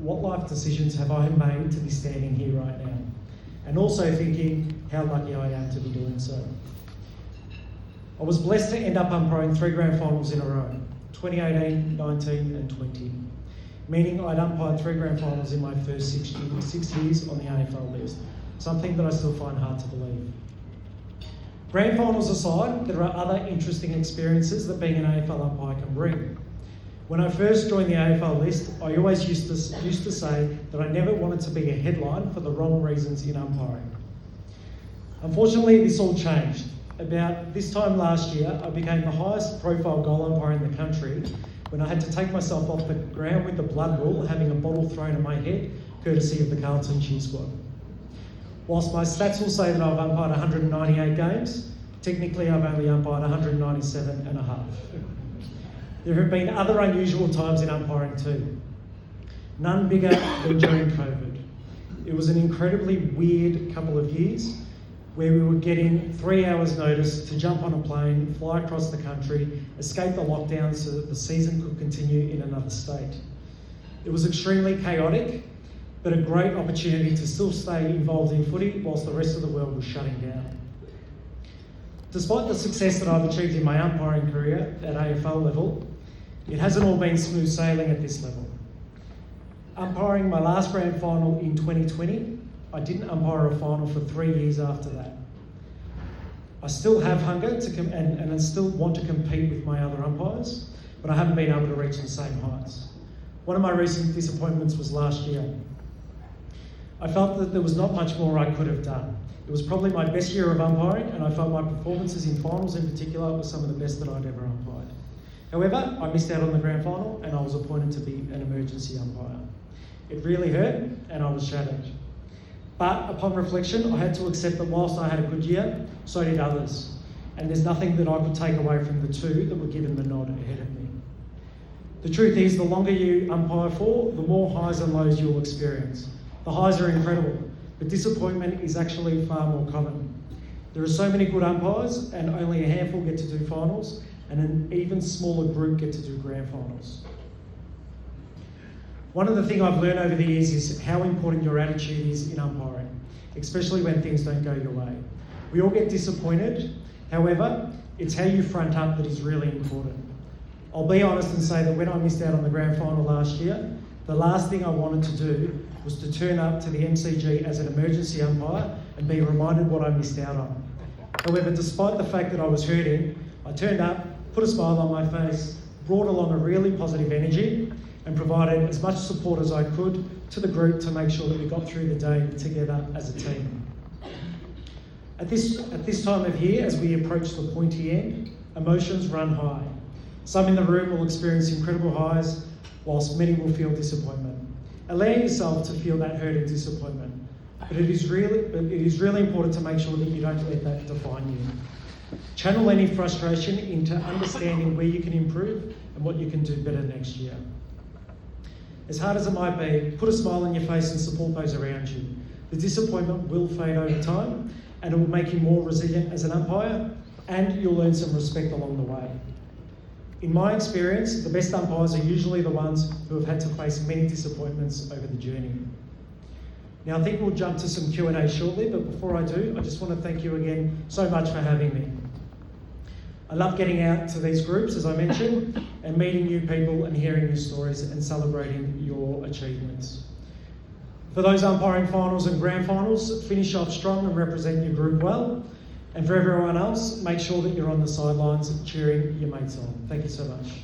what life decisions have I made to be standing here right now? And also thinking how lucky I am to be doing so. I was blessed to end up umpiring 3 grand finals in a row, 2018, 19 and 20, meaning I'd umpired 3 grand finals in my first 6 years on the AFL list, something that I still find hard to believe. Grand finals aside, there are other interesting experiences that being an AFL umpire can bring. When I first joined the AFL list, I always used to say that I never wanted to be a headline for the wrong reasons in umpiring. Unfortunately, this all changed. About this time last year, I became the highest profile goal umpire in the country when I had to take myself off the ground with the blood rule, having a bottle thrown at my head, courtesy of the Carlton cheer squad. Whilst my stats will say that I've umpired 198 games, technically I've only umpired 197 and a half. There have been other unusual times in umpiring too. None bigger than during COVID. It was an incredibly weird couple of years where we were getting 3 hours notice to jump on a plane, fly across the country, escape the lockdown so that the season could continue in another state. It was extremely chaotic, but a great opportunity to still stay involved in footy whilst the rest of the world was shutting down. Despite the success that I've achieved in my umpiring career at AFL level, it hasn't all been smooth sailing at this level. Umpiring my last grand final in 2020, I didn't umpire a final for 3 years after that. I still have hunger and I still want to compete with my other umpires, but I haven't been able to reach the same heights. One of my recent disappointments was last year. I felt that there was not much more I could have done. It was probably my best year of umpiring, and I felt my performances in finals in particular were some of the best that I'd ever umpired. However, I missed out on the grand final and I was appointed to be an emergency umpire. It really hurt and I was shattered. But upon reflection, I had to accept that whilst I had a good year, so did others. And there's nothing that I could take away from the 2 that were given the nod ahead of me. The truth is, the longer you umpire for, the more highs and lows you'll experience. The highs are incredible, but disappointment is actually far more common. There are so many good umpires and only a handful get to do finals, and an even smaller group get to do grand finals. One of the things I've learned over the years is how important your attitude is in umpiring, especially when things don't go your way. We all get disappointed, however, it's how you front up that is really important. I'll be honest and say that when I missed out on the grand final last year, the last thing I wanted to do was to turn up to the MCG as an emergency umpire and be reminded what I missed out on. However, despite the fact that I was hurting, I turned up, put a smile on my face, brought along a really positive energy, and provided as much support as I could to the group to make sure that we got through the day together as a team. At this time of year, as we approach the pointy end, emotions run high. Some in the room will experience incredible highs, whilst many will feel disappointment. Allow yourself to feel that hurt and disappointment, but it is really important to make sure that you don't let that define you. Channel any frustration into understanding where you can improve and what you can do better next year. As hard as it might be, put a smile on your face and support those around you. The disappointment will fade over time and it will make you more resilient as an umpire, and you'll earn some respect along the way. In my experience, the best umpires are usually the ones who have had to face many disappointments over the journey. Now I think we'll jump to some Q&A shortly, but before I do, I just want to thank you again so much for having me. I love getting out to these groups, as I mentioned, and meeting new people and hearing your stories and celebrating your achievements. For those umpiring finals and grand finals, finish off strong and represent your group well. And for everyone else, make sure that you're on the sidelines cheering your mates on. Thank you so much.